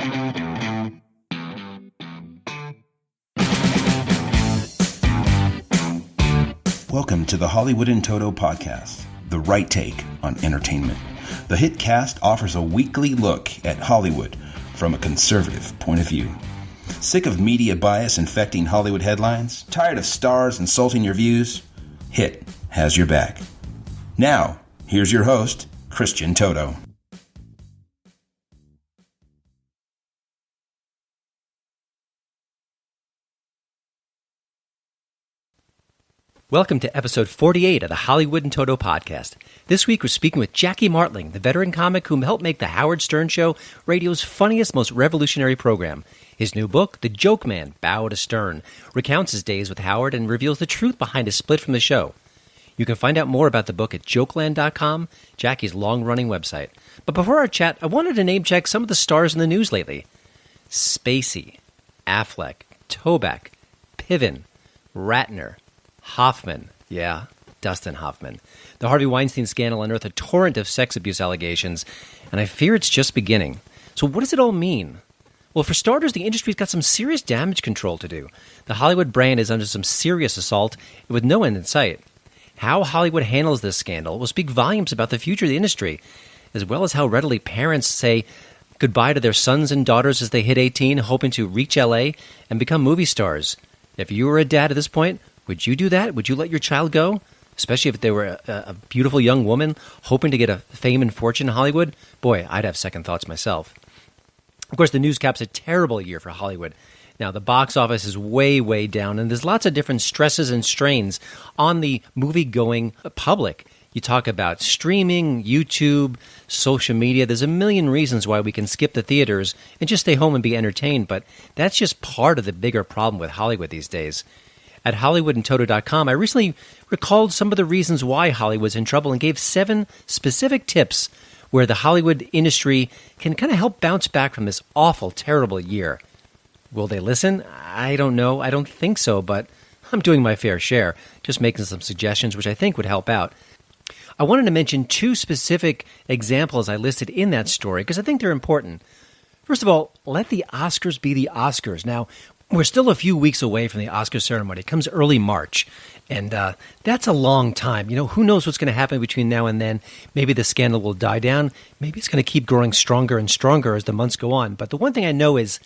Welcome to the Hollywood in Toto podcast, the right take on entertainment. The HiT cast offers a weekly look at Hollywood from a conservative point of view. Sick of media bias infecting Hollywood headlines? Tired of stars insulting your views? HiT has your back. Now, here's your host, Christian Toto. Welcome to episode 48 of the Hollywood in Toto podcast. This week we're speaking with Jackie Martling, the veteran comic who helped make The Howard Stern Show radio's funniest, most revolutionary program. His new book, The Joke Man, Bow to Stern, recounts his days with Howard and reveals the truth behind his split from the show. You can find out more about the book at jokeland.com, Jackie's long-running website. But before our chat, I wanted to name-check some of the stars in the news lately. Spacey, Affleck, Toback, Piven, Ratner, Hoffman, Dustin Hoffman. The Harvey Weinstein scandal unearthed a torrent of sex abuse allegations, and I fear it's just beginning. So what does it all mean? Well, for starters, the industry's got some serious damage control to do. The Hollywood brand is under some serious assault with no end in sight. How Hollywood handles this scandal will speak volumes about the future of the industry, as well as how readily parents say goodbye to their sons and daughters as they hit 18, hoping to reach L.A. and become movie stars. If you were a dad at this point, would you do that? Would you let your child go? Especially if they were a beautiful young woman hoping to get a fame and fortune in Hollywood? Boy, I'd have second thoughts myself. Of course, the news cap's a terrible year for Hollywood. Now, the box office is way, way down, and there's lots of different stresses and strains on the movie-going public. You talk about streaming, YouTube, social media. There's a million reasons why we can skip the theaters and just stay home and be entertained, but that's just part of the bigger problem with Hollywood these days. At HollywoodandToto.com, I recently recalled some of the reasons why Hollywood's in trouble and gave 7 specific tips where the Hollywood industry can kind of help bounce back from this awful, terrible year. Will they listen? I don't know. I don't think so, but I'm doing my fair share, just making some suggestions which I think would help out. I wanted to mention 2 specific examples I listed in that story because I think they're important. First of all, let the Oscars be the Oscars. Now, we're still a few weeks away from the Oscar ceremony. It comes early March, and that's a long time. You know, who knows what's going to happen between now and then? Maybe the scandal will die down. Maybe it's going to keep growing stronger and stronger as the months go on. But the one thing I know is,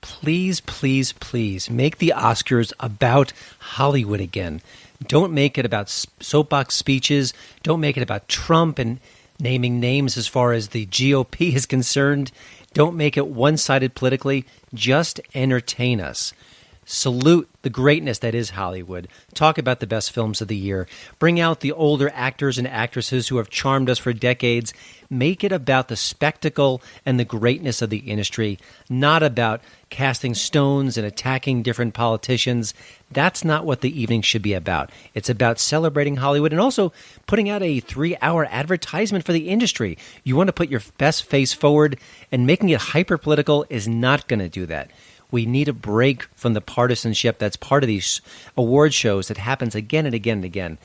please, please, please make the Oscars about Hollywood again. Don't make it about soapbox speeches. Don't make it about Trump and naming names as far as the GOP is concerned. Don't make it one-sided politically. Just entertain us. Salute the greatness that is Hollywood. Talk about the best films of the year. Bring out the older actors and actresses who have charmed us for decades. Make it about the spectacle and the greatness of the industry, not about casting stones and attacking different politicians. That's not what the evening should be about. It's about celebrating Hollywood and also putting out a 3-hour advertisement for the industry. You want to put your best face forward, and making it hyper-political is not going to do that. We need a break from the partisanship that's part of these award shows that happens again and again and again.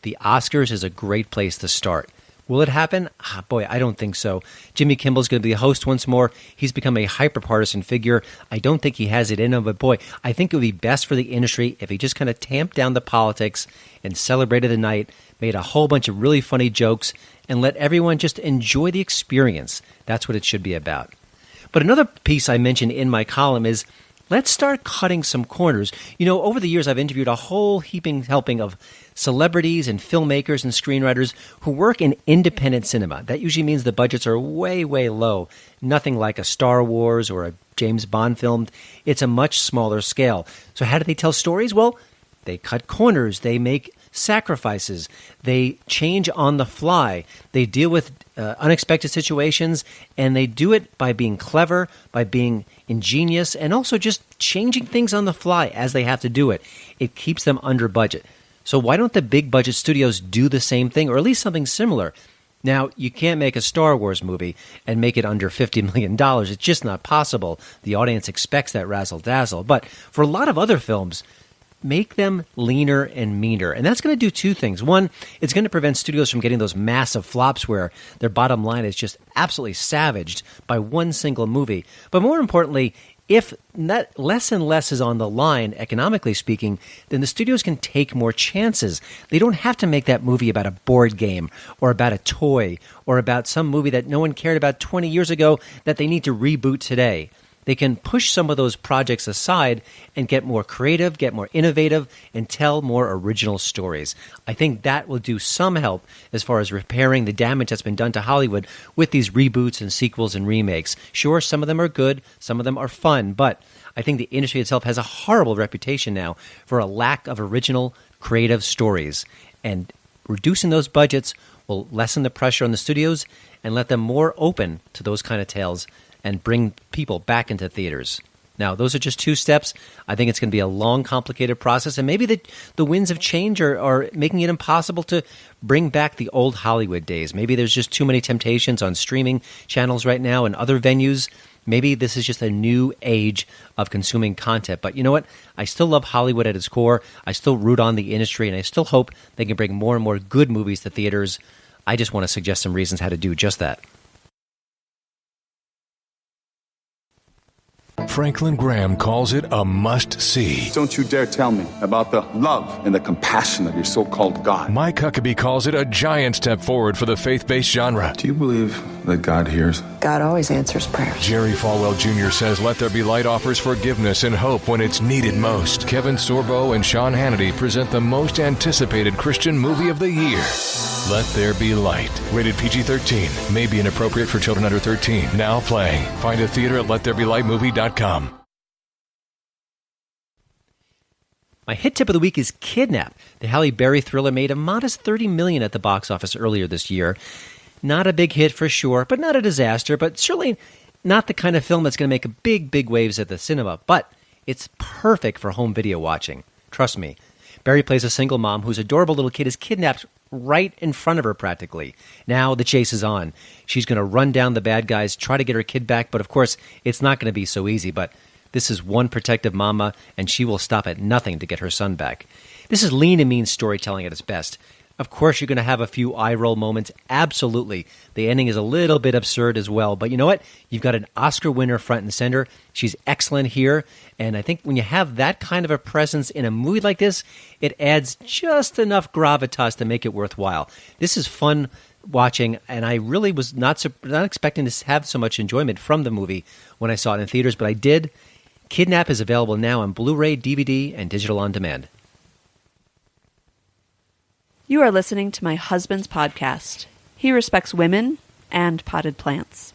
The Oscars is a great place to start. Will it happen? Boy, I don't think so. Jimmy Kimmel's going to be the host once more. He's become a hyper-partisan figure. I don't think he has it in him, but boy, I think it would be best for the industry if he just kind of tamped down the politics and celebrated the night, made a whole bunch of really funny jokes, and let everyone just enjoy the experience. That's what it should be about. But another piece I mentioned in my column is, let's start cutting some corners. You know, over the years, I've interviewed a whole helping of celebrities and filmmakers and screenwriters who work in independent cinema. That usually means the budgets are way, way low. Nothing like a Star Wars or a James Bond film. It's a much smaller scale. So how do they tell stories? Well, they cut corners. They make sacrifices. They change on the fly. They deal with unexpected situations, and they do it by being clever, by being ingenious, and also just changing things on the fly as they have to do it. It keeps them under budget. So why don't the big budget studios do the same thing, or at least something similar? Now, you can't make a Star Wars movie and make it under $50 million. It's just not possible. The audience expects that razzle-dazzle. But for a lot of other films, make them leaner and meaner. And that's going to do two things. One, it's going to prevent studios from getting those massive flops where their bottom line is just absolutely savaged by one single movie. But more importantly, if less and less is on the line, economically speaking, then the studios can take more chances. They don't have to make that movie about a board game or about a toy or about some movie that no one cared about 20 years ago that they need to reboot today. They can push some of those projects aside and get more creative, get more innovative, and tell more original stories. I think that will do some help as far as repairing the damage that's been done to Hollywood with these reboots and sequels and remakes. Sure, some of them are good, some of them are fun, but I think the industry itself has a horrible reputation now for a lack of original, creative stories. And reducing those budgets will lessen the pressure on the studios and let them more open to those kind of tales and bring people back into theaters. Now, those are just two steps. I think it's going to be a long, complicated process, and maybe the winds of change are making it impossible to bring back the old Hollywood days. Maybe there's just too many temptations on streaming channels right now and other venues. Maybe this is just a new age of consuming content. But you know what? I still love Hollywood at its core. I still root on the industry, and I still hope they can bring more and more good movies to theaters. I just want to suggest some reasons how to do just that. Franklin Graham calls it a must-see. Don't you dare tell me about the love and the compassion of your so-called God. Mike Huckabee calls it a giant step forward for the faith-based genre. Do you believe that God hears? God always answers prayers. Jerry Falwell Jr. says Let There Be Light offers forgiveness and hope when it's needed most. Kevin Sorbo and Sean Hannity present the most anticipated Christian movie of the year, Let There Be Light. Rated PG-13. May be inappropriate for children under 13. Now playing. Find a theater at LetThereBeLightMovie.com. My hit tip of the week is Kidnap. The Halle Berry thriller made a modest $30 million at the box office earlier this year. Not a big hit for sure, but not a disaster, but certainly not the kind of film that's going to make big waves at the cinema. But it's perfect for home video watching. Trust me. Berry plays a single mom whose adorable little kid is kidnapped right in front of her practically. Now the chase is on. She's going to run down the bad guys, try to get her kid back, but of course it's not going to be so easy. But this is one protective mama, and she will stop at nothing to get her son back. This is lean and mean storytelling at its best. Of course, you're going to have a few eye-roll moments. Absolutely. The ending is a little bit absurd as well. But you know what? You've got an Oscar winner front and center. She's excellent here. And I think when you have that kind of a presence in a movie like this, it adds just enough gravitas to make it worthwhile. This is fun watching, and I really was not expecting to have so much enjoyment from the movie when I saw it in theaters, but I did. Kidnap is available now on Blu-ray, DVD, and digital on demand. You are listening to my husband's podcast. He respects women and potted plants.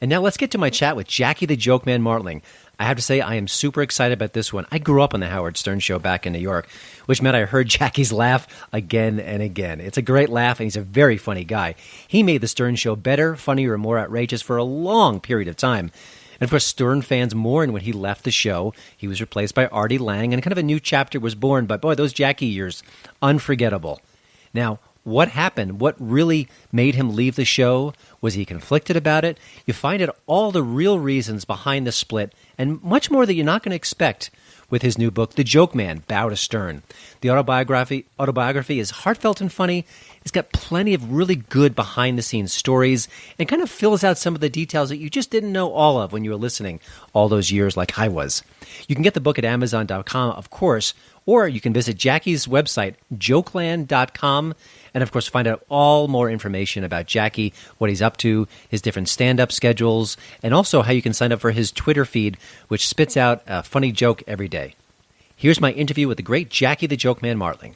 And now let's get to my chat with Jackie the Joke Man Martling. I have to say I am super excited about this one. I grew up on the Howard Stern Show back in New York, which meant I heard Jackie's laugh again and again. It's a great laugh, and he's a very funny guy. He made the Stern Show better, funnier, and more outrageous for a long period of time. And of course, Stern fans mourned when he left the show. He was replaced by Artie Lang, and kind of a new chapter was born. But boy, those Jackie years, unforgettable. Now, what happened? What really made him leave the show? Was he conflicted about it? You find out all the real reasons behind the split, and much more that you're not going to expect with his new book, The Joke Man, Bow to Stern. The autobiography is heartfelt and funny. It's got plenty of really good behind-the-scenes stories and kind of fills out some of the details that you just didn't know all of when you were listening all those years like I was. You can get the book at Amazon.com, of course, or you can visit Jackie's website, jokeland.com, and of course find out all more information about Jackie, what he's up to, his different stand-up schedules, and also how you can sign up for his Twitter feed, which spits out a funny joke every day. Here's my interview with the great Jackie the Joke Man Martling.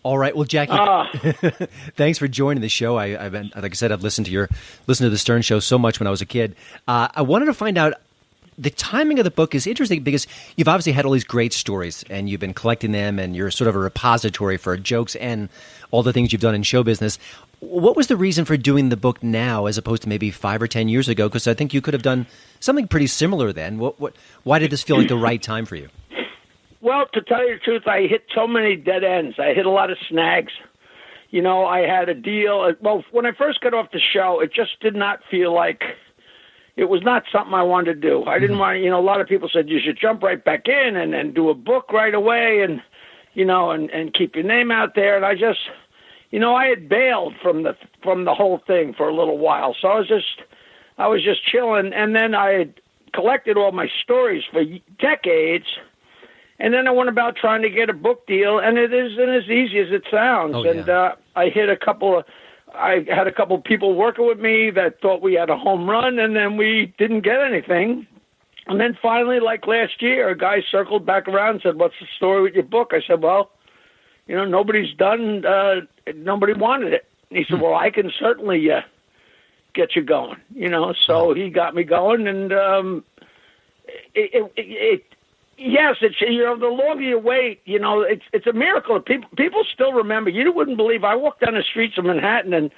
All right, well, Jackie, thanks for joining the show. I've been, like I said, I've listened to the Stern Show so much when I was a kid. I wanted to find out, the timing of the book is interesting because you've obviously had all these great stories and you've been collecting them, and you're sort of a repository for jokes and all the things you've done in show business. What was the reason for doing the book now as opposed to maybe 5 or 10 years ago? Because I think you could have done something pretty similar then. Why did this feel like the right time for you? Well, to tell you the truth, I hit so many dead ends. I hit a lot of snags. You know, I had a deal. Well, when I first got off the show, it just did not feel like, it was not something I wanted to do. I didn't want to, a lot of people said you should jump right back in and do a book right away and, and keep your name out there. And I just, I had bailed from the whole thing for a little while. So I was just chilling. And then I had collected all my stories for decades. And then I went about trying to get a book deal, and it isn't as easy as it sounds. Oh, and yeah. I had a couple of people working with me that thought we had a home run, and then we didn't get anything. And then finally, like last year, a guy circled back around and said, "What's the story with your book?" I said, "Well, nobody wanted it." And he said, "Well, I can certainly get you going." So he got me going, and yes, it's the longer you wait, it's a miracle. People still remember. You wouldn't believe. I walk down the streets of Manhattan and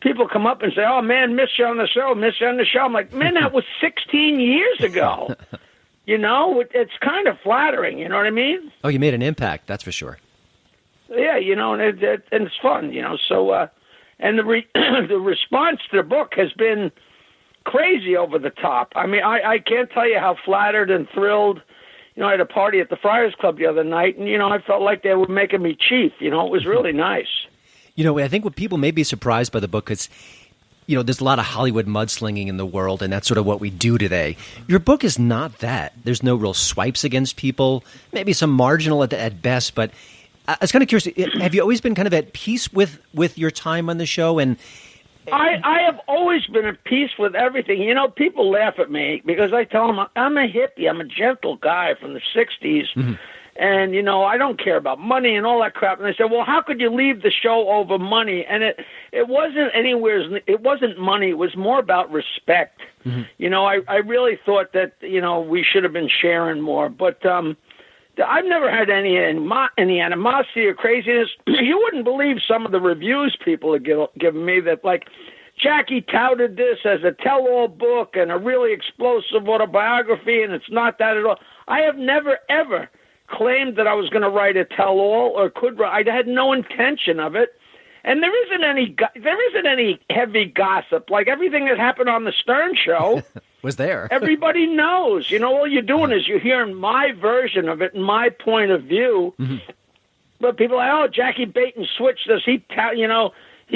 people come up and say, "Oh man, miss you on the show, miss you on the show." I'm like, man, that was 16 years ago. It's kind of flattering. You know what I mean? Oh, you made an impact. That's for sure. Yeah, and it's fun. So and the response to the book has been crazy, over the top. I mean, I can't tell you how flattered and thrilled. I had a party at the Friars Club the other night, and, I felt like they were making me chief. It was really nice. I think what people may be surprised by the book is, there's a lot of Hollywood mudslinging in the world, and that's sort of what we do today. Your book is not that. There's no real swipes against people, maybe some marginal at best, but I was kind of curious, have you always been kind of at peace with your time on the show? And I have always been at peace with everything. People laugh at me because I tell them I'm a hippie. I'm a gentle guy from the 60s. Mm-hmm. And, I don't care about money and all that crap. And they say, well, how could you leave the show over money? And it wasn't money. It was more about respect. Mm-hmm. I really thought that, we should have been sharing more. But I've never had any animosity or craziness. You wouldn't believe some of the reviews people have given me that, like, Jackie touted this as a tell-all book and a really explosive autobiography, and it's not that at all. I have never, ever claimed that I was going to write a tell-all or could write. I had no intention of it. And there isn't any heavy gossip. Like everything that happened on the Stern Show was there. Everybody knows. All you're doing is you're hearing my version of it and my point of view. Mm-hmm. But people are like, oh, Jackie bait and switched us. He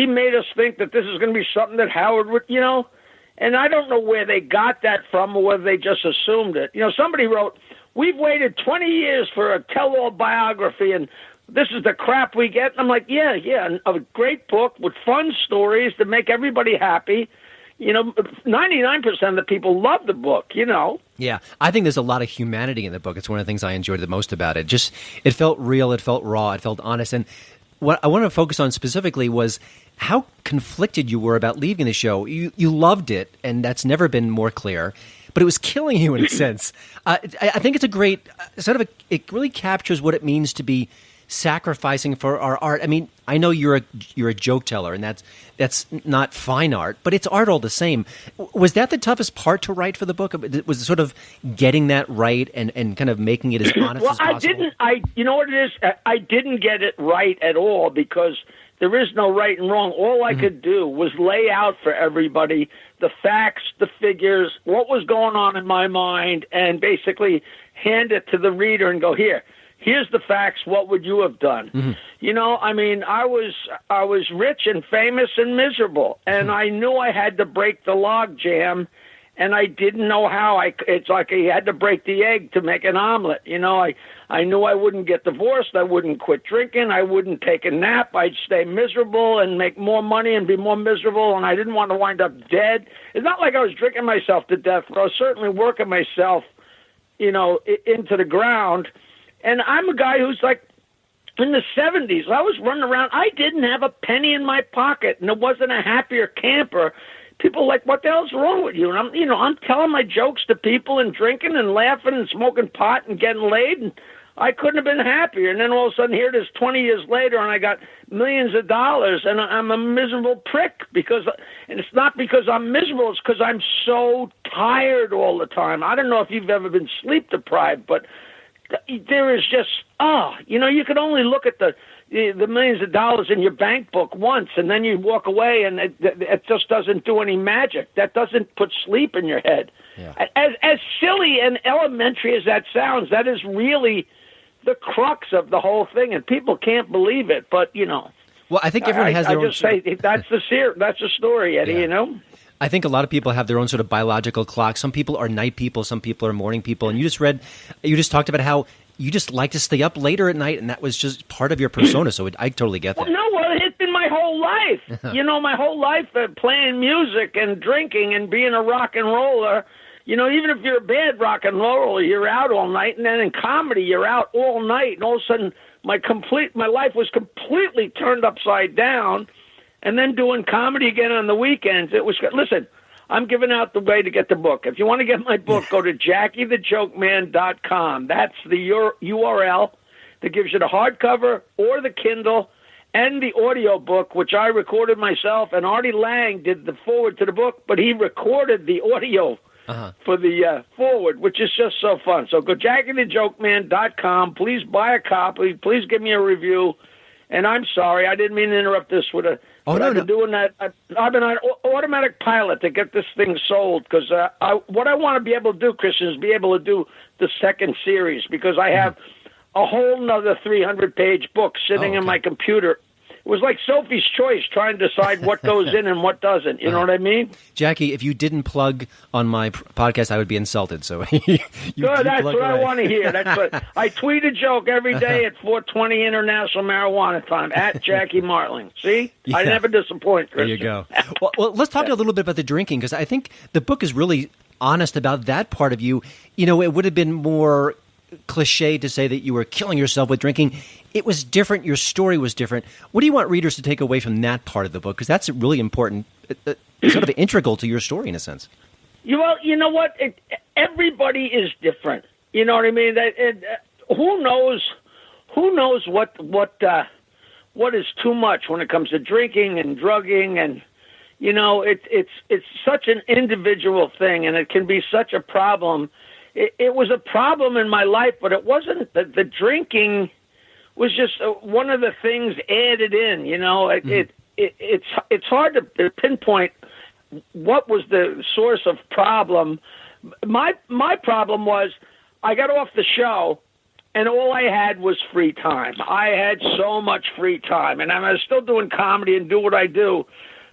made us think that this is going to be something that Howard would, And I don't know where they got that from or whether they just assumed it. Somebody wrote, we've waited 20 years for a tell-all biography, and this is the crap we get. And I'm like, yeah, a great book with fun stories to make everybody happy. 99% of the people love the book, Yeah, I think there's a lot of humanity in the book. It's one of the things I enjoyed the most about it. It felt real, it felt raw, it felt honest. And what I want to focus on specifically was how conflicted you were about leaving the show. You loved it, and that's never been more clear. But it was killing you in a sense. I think it's a great it really captures what it means to be sacrificing for our art. I mean, I know you're a joke teller, and that's not fine art, but it's art all the same. Was that the toughest part to write for the book? Was it sort of getting that right and kind of making it as honest as possible? You know what it is? I didn't get it right at all because there is no right and wrong. All I could do was lay out for everybody the facts, the figures, what was going on in my mind, and basically hand it to the reader and go, here's the facts. What would you have done? Mm-hmm. I was rich and famous and miserable, and I knew I had to break the log jam, and I didn't know how. It's like I had to break the egg to make an omelet. I knew I wouldn't get divorced. I wouldn't quit drinking. I wouldn't take a nap. I'd stay miserable and make more money and be more miserable, and I didn't want to wind up dead. It's not like I was drinking myself to death, but I was certainly working myself, into the ground. And I'm a guy who's like in the 70s. I was running around. I didn't have a penny in my pocket, and it wasn't a happier camper. People are like, what the hell's wrong with you? And I'm telling my jokes to people and drinking and laughing and smoking pot and getting laid, and I couldn't have been happier. And then all of a sudden, here it is 20 years later, and I got millions of dollars, and I'm a miserable prick and it's not because I'm miserable. It's because I'm so tired all the time. I don't know if you've ever been sleep deprived, but there is just, you can only look at the the millions of dollars in your bank book once, and then you walk away, and it just doesn't do any magic. That doesn't put sleep in your head. Yeah. As silly and elementary as that sounds, that is really the crux of the whole thing, and people can't believe it. But well, I think everyone has their own. I just say that's the story, Eddie. Yeah. I think a lot of people have their own sort of biological clock. Some people are night people, some people are morning people, and you just talked about how you just like to stay up later at night, and that was just part of your persona. So I totally get that. Well, it's been my whole life. My whole life playing music and drinking and being a rock and roller. Even if you're a bad rock and roller, you're out all night, and then in comedy, you're out all night, and all of a sudden, my life was completely turned upside down. And then doing comedy again on the weekends, it was. Listen, I'm giving out the way to get the book. If you want to get my book, go to JackieTheJokeMan.com. That's the URL that gives you the hardcover or the Kindle and the audio book, which I recorded myself. And Artie Lang did the forward to the book, but he recorded the audio for the forward, which is just so fun. So go JackieTheJokeMan.com. Please buy a copy. Please give me a review. And I'm sorry, I didn't mean to interrupt this with a. Oh, no, I've been doing that. I've been on automatic pilot to get this thing sold because what I want to be able to do, Christian, is be able to do the second series because I have a whole nother 300-page book sitting in my computer. It was like Sophie's Choice trying to decide what goes in and what doesn't. You know what I mean? Jackie, if you didn't plug on my podcast, I would be insulted. So that's what I want to hear. That's what I tweet a joke every day at 420 International Marijuana Time at Jackie Martling. See, I never disappoint, Christian. There you go. Well, let's talk a little bit about the drinking because I think the book is really honest about that part of you. It would have been more cliche to say that you were killing yourself with drinking. It was different. Your story was different. What do you want readers to take away from that part of the book? Because that's really important, sort of integral to your story in a sense. Well, you know what? Everybody is different. You know what I mean? Who knows what is too much when it comes to drinking and drugging, and it's such an individual thing, and it can be such a problem. It was a problem in my life, but it wasn't. The drinking was just one of the things added in. It's hard to pinpoint what was the source of problem. My problem was I got off the show, and all I had was free time. I had so much free time, and I was still doing comedy and do what I do.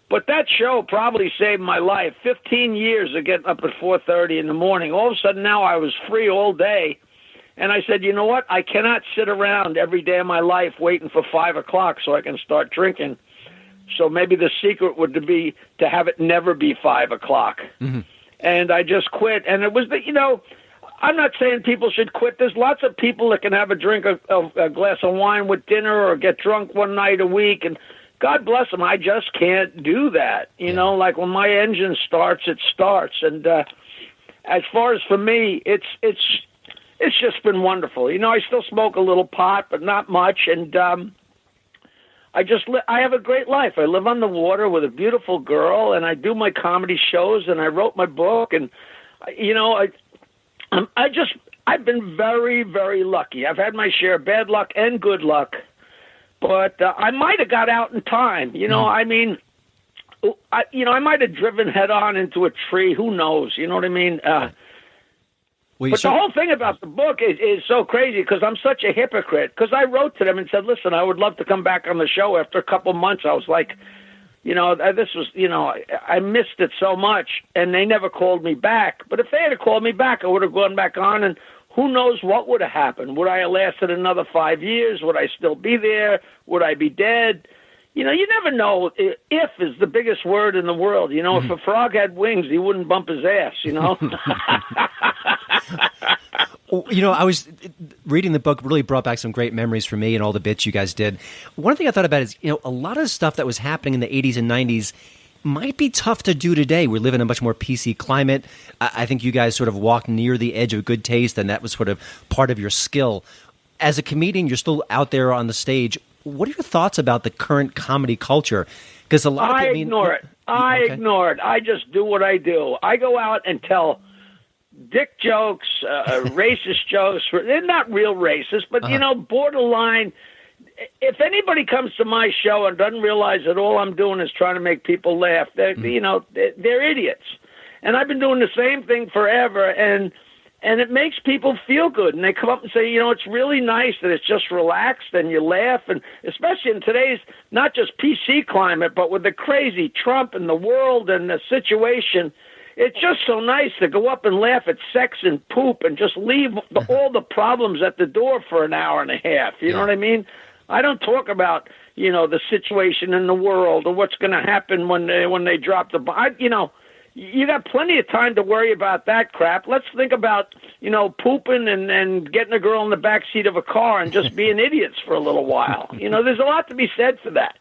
But that show probably saved my life. 15 years of getting up at 4:30 in the morning. All of a sudden now I was free all day. And I said, you know what? I cannot sit around every day of my life waiting for 5 o'clock so I can start drinking. So maybe the secret would be to have it never be 5 o'clock. Mm-hmm. And I just quit. And it was I'm not saying people should quit. There's lots of people that can have a drink of a glass of wine with dinner or get drunk one night a week, and God bless them. I just can't do that. Like when my engine starts, it starts. And as far as for me, it's just been wonderful. I still smoke a little pot, but not much. And I have a great life. I live on the water with a beautiful girl, and I do my comedy shows, and I wrote my book. And I've been very, very lucky. I've had my share of bad luck and good luck. But I might have got out in time. I mean, I might have driven head on into a tree. Who knows? You know what I mean? The whole thing about the book is so crazy because I'm such a hypocrite. Because I wrote to them and said, listen, I would love to come back on the show. After a couple months, I was like, this was, I missed it so much. And they never called me back. But if they had called me back, I would have gone back on, and who knows what would have happened? Would I have lasted another 5 years? Would I still be there? Would I be dead? You never know. If is the biggest word in the world. If a frog had wings, he wouldn't bump his ass, I was reading the book, really brought back some great memories for me and all the bits you guys did. One thing I thought about is, a lot of stuff that was happening in the 80s and 90s might be tough to do today. We live in a much more PC climate. I think you guys sort of walked near the edge of good taste, and that was sort of part of your skill. As a comedian, you're still out there on the stage. What are your thoughts about the current comedy culture? Because a lot of people ignore it. I ignore it. I just do what I do. I go out and tell dick jokes, racist jokes. They're not real racist, but, borderline. if anybody comes to my show and doesn't realize that all I'm doing is trying to make people laugh, they're idiots. And I've been doing the same thing forever, and it makes people feel good. And they come up and say, it's really nice that it's just relaxed and you laugh. And especially in today's not just PC climate, but with the crazy Trump and the world and the situation, it's just so nice to go up and laugh at sex and poop and just leave all the problems at the door for an hour and a half. You know what I mean? I don't talk about, the situation in the world or what's going to happen when they drop the bomb. You got plenty of time to worry about that crap. Let's think about, pooping and getting a girl in the back seat of a car and just being idiots for a little while. There's a lot to be said for that,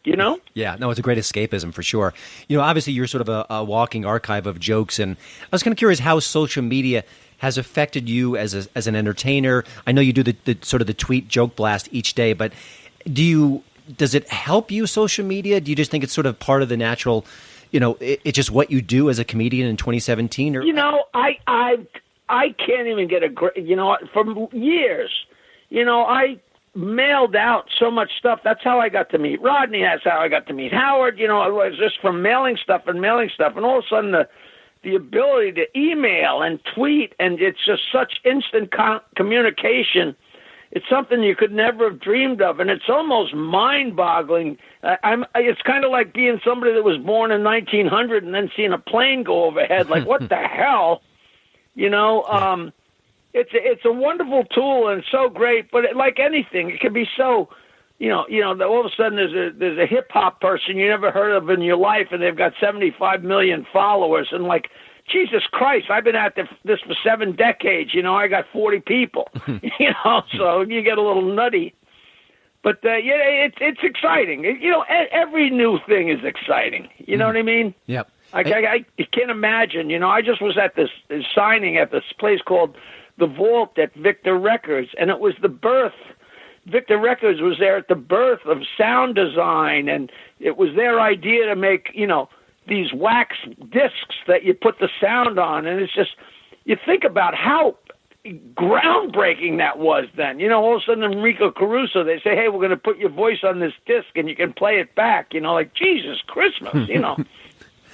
Yeah, no, it's a great escapism for sure. Obviously you're sort of a walking archive of jokes, and I was kind of curious how social media has affected you as an entertainer. I know you do the sort of the tweet joke blast each day, but does it help you, social media? Do you just think it's sort of part of the natural, it's just what you do as a comedian in 2017? Or I can't even get for years, I mailed out so much stuff. That's how I got to meet Rodney. That's how I got to meet Howard. It was just from mailing stuff. And all of a sudden the ability to email and tweet, and it's just such instant communication. It's something you could never have dreamed of, and it's almost mind-boggling. It's kind of like being somebody that was born in 1900 and then seeing a plane go overhead. Like, what the hell? It's a wonderful tool and so great, but like anything, it can be so. All of a sudden there's a hip hop person you never heard of in your life, and they've got 75 million followers, and like, Jesus Christ, I've been at this for 7 decades. I got 40 people, so you get a little nutty. But, it's exciting. Every new thing is exciting. You know what I mean? Yep. I can't imagine. I just was at this signing at this place called The Vault at Victor Records, and it was the birth. Victor Records was there at the birth of sound design, and it was their idea to make, these wax discs that you put the sound on. And it's just, you think about how groundbreaking that was then. All of a sudden Enrico Caruso, they say, hey, we're going to put your voice on this disc and you can play it back. Like, Jesus Christmas,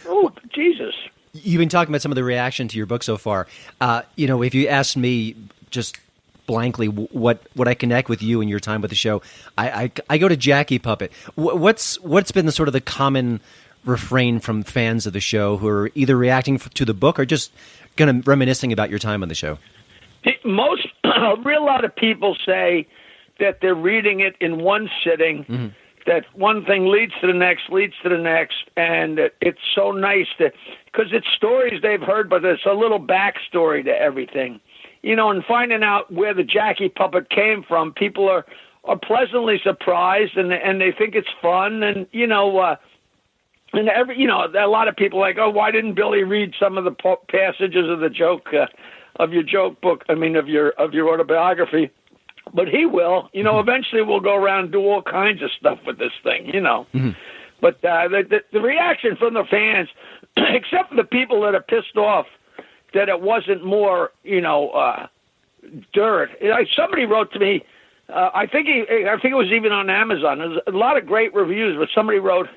Oh, Jesus. You've been talking about some of the reaction to your book so far. If you asked me just blankly what I connect with you and your time with the show, I go to Jackie Puppet. What's been the sort of the common refrain from fans of the show who are either reacting to the book or just kind of reminiscing about your time on the show? A real lot of people say that they're reading it in one sitting, that one thing leads to the next, and it's so nice because it's stories they've heard, but there's a little backstory to everything. And finding out where the Jackie Puppet came from, people are pleasantly surprised, and they think it's fun, and and a lot of people are like, oh, why didn't Billy read some of the passages of the joke of your joke book? I mean, of your autobiography. But he will. Eventually we'll go around and do all kinds of stuff with this thing. But the reaction from the fans, except for the people that are pissed off that it wasn't more, dirt. Somebody wrote to me. I think it was even on Amazon. There's a lot of great reviews, but somebody wrote,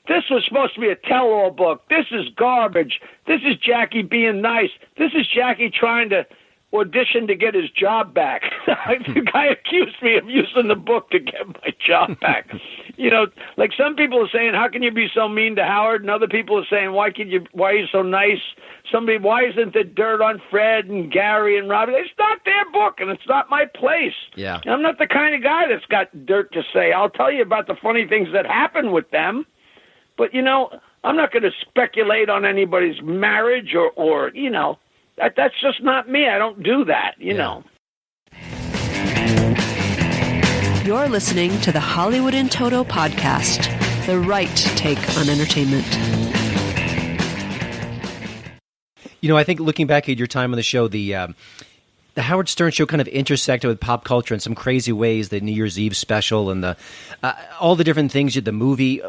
this was supposed to be a tell-all book. This is garbage. This is Jackie being nice. This is Jackie trying to audition to get his job back. The guy accused me of using the book to get my job back. Like some people are saying, how can you be so mean to Howard? And other people are saying, why are you so nice? Why isn't there dirt on Fred and Gary and Robbie? It's not their book, and it's not my place. Yeah. I'm not the kind of guy that's got dirt to say. I'll tell you about the funny things that happen with them. But, I'm not going to speculate on anybody's marriage or that's just not me. I don't do that, you know. You're listening to the Hollywood in Toto podcast, the right take on entertainment. I think looking back at your time on the show, the Howard Stern show kind of intersected with pop culture in some crazy ways, the New Year's Eve special and all the different things, the movie.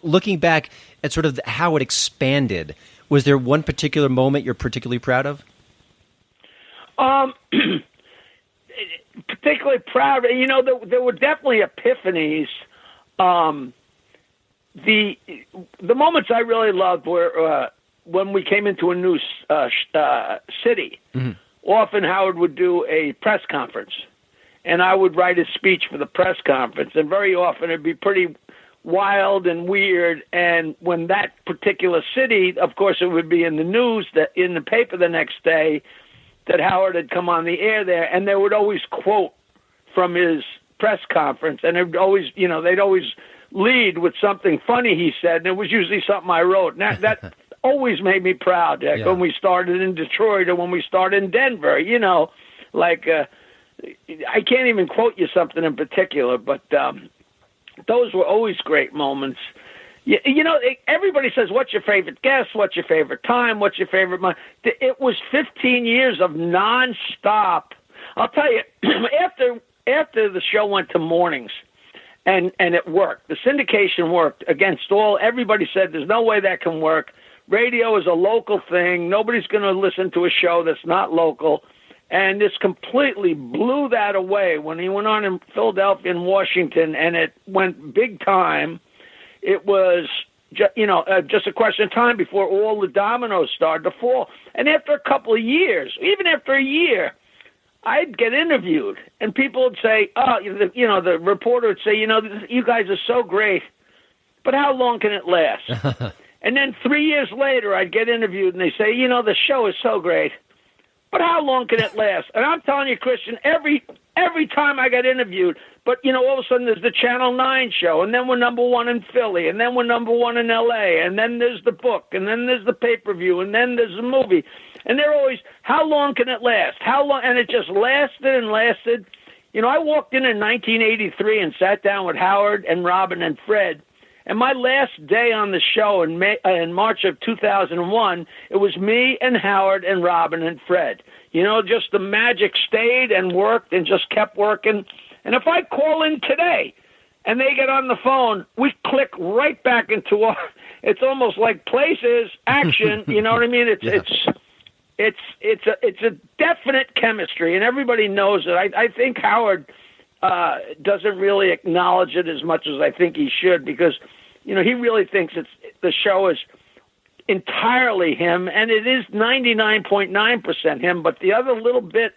Looking back at sort of how it expanded, was there one particular moment you're particularly proud of? particularly proud. You know, there were definitely epiphanies. The moments I really loved were when we came into a new city. Mm-hmm. Often Howard would do a press conference, and I would write a speech for the press conference. And very often it'd be pretty wild and weird. And when that particular city, of course, it would be in the news, that in the paper the next day, that Howard had come on the air there, and they would always quote from his press conference, and it would always, you know, they'd always lead with something funny he said, and it was usually something I wrote. And that always made me proud. Like when we started in Detroit or when we started in Denver, you know, like I can't even quote you something in particular, but those were always great moments. You know, everybody says, what's your favorite guest? What's your favorite time? What's your favorite month? It was 15 years of nonstop. I'll tell you, after the show went to mornings, and it worked. The syndication worked against all. Everybody said there's no way that can work. Radio is a local thing. Nobody's going to listen to a show that's not local. And this completely blew that away when he went on in Philadelphia and Washington, and it went big time. It was, just a question of time before all the dominoes started to fall. And after a couple of years, even after a year, I'd get interviewed, and people would say, the reporter would say, you guys are so great, but how long can it last? And then 3 years later, I'd get interviewed, and they say, the show is so great, but how long can it last? And I'm telling you, Christian, every time I got interviewed, but, all of a sudden there's the Channel 9 show, and then we're number one in Philly, and then we're number one in L.A., and then there's the book, and then there's the pay-per-view, and then there's the movie. And they're always, how long can it last? How long? And it just lasted and lasted. I walked in 1983 and sat down with Howard and Robin and Fred. And my last day on the show in March of 2001, it was me and Howard and Robin and Fred. Just the magic stayed and worked and just kept working. And if I call in today and they get on the phone, we click right back into it's almost like places, action, you know what I mean? It's a definite chemistry, and everybody knows it. I think Howard doesn't really acknowledge it as much as I think he should, because he really thinks the show is entirely him, and it is 99.9% him. But the other little bit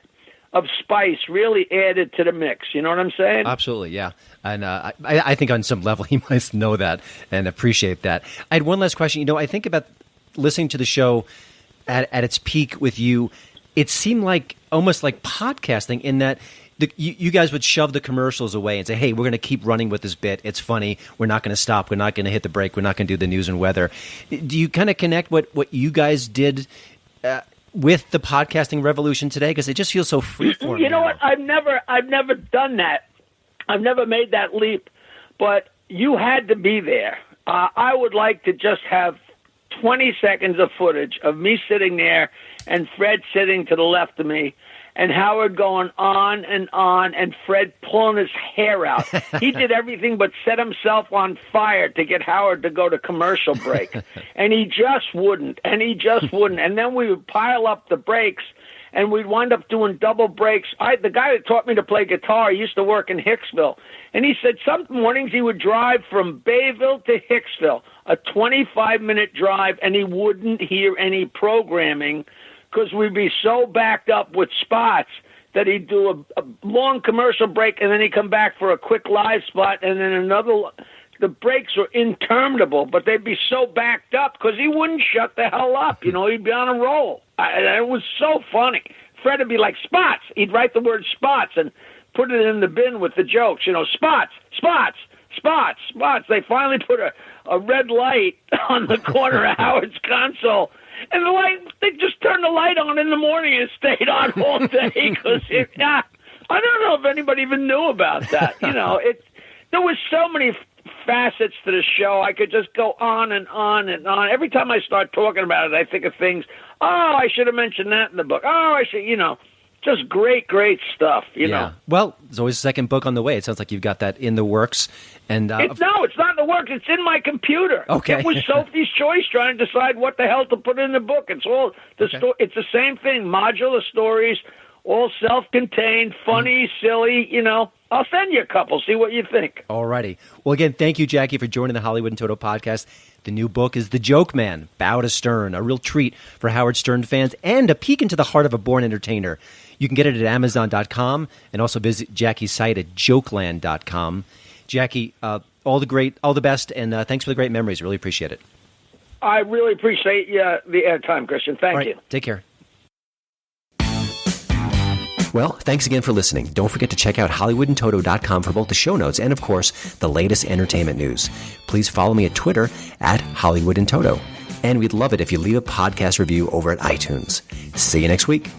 of spice really added to the mix. You know what I'm saying? Absolutely, yeah. And I think on some level he must know that and appreciate that. I had one last question. I think about listening to the show at its peak with you. It seemed like almost like podcasting in that you guys would shove the commercials away and say, hey, we're going to keep running with this bit. It's funny. We're not going to stop. We're not going to hit the break. We're not going to do the news and weather. Do you kind of connect what you guys did with the podcasting revolution today? Because it just feels so freeform. You know what? I've never done that. I've never made that leap. But you had to be there. I would like to just have 20 seconds of footage of me sitting there and Fred sitting to the left of me, and Howard going on, and Fred pulling his hair out. He did everything but set himself on fire to get Howard to go to commercial break. And he just wouldn't, and And then we would pile up the breaks, and we'd wind up doing double breaks. The guy that taught me to play guitar used to work in Hicksville, and he said some mornings he would drive from Bayville to Hicksville, a 25-minute drive, and he wouldn't hear any programming because we'd be so backed up with spots that he'd do a long commercial break, and then he'd come back for a quick live spot, and then another. The breaks were interminable, but they'd be so backed up because he wouldn't shut the hell up. He'd be on a roll. It was so funny. Fred would be like, spots. He'd write the word spots and put it in the bin with the jokes. Spots, spots, spots, spots. They finally put a red light on the corner of Howard's console. And they just turned the light on in the morning and it stayed on all day. I don't know if anybody even knew about that. There was so many facets to the show. I could just go on and on and on. Every time I start talking about it, I think of things. Oh, I should have mentioned that in the book. Oh, I should, just great, great stuff, you know. Well, there's always a second book on the way. It sounds like you've got that in the works. And no, it's not in the works. It's in my computer. Okay. It was Sophie's choice trying to decide what the hell to put in the book. It's all it's the same thing. Modular stories, all self-contained, funny, silly, I'll send you a couple. See what you think. All righty. Well, again, thank you, Jackie, for joining the Hollywood in Toto podcast. The new book is The Joke Man, Bow to Stern, a real treat for Howard Stern fans and a peek into the heart of a born entertainer. You can get it at Amazon.com and also visit Jackie's site at jokeland.com. Jackie, all the best, and thanks for the great memories. Really appreciate it. I really appreciate the airtime, Christian. Thank you. Take care. Well, thanks again for listening. Don't forget to check out HollywoodandToto.com for both the show notes and, of course, the latest entertainment news. Please follow me at Twitter at HollywoodandToto. And we'd love it if you leave a podcast review over at iTunes. See you next week.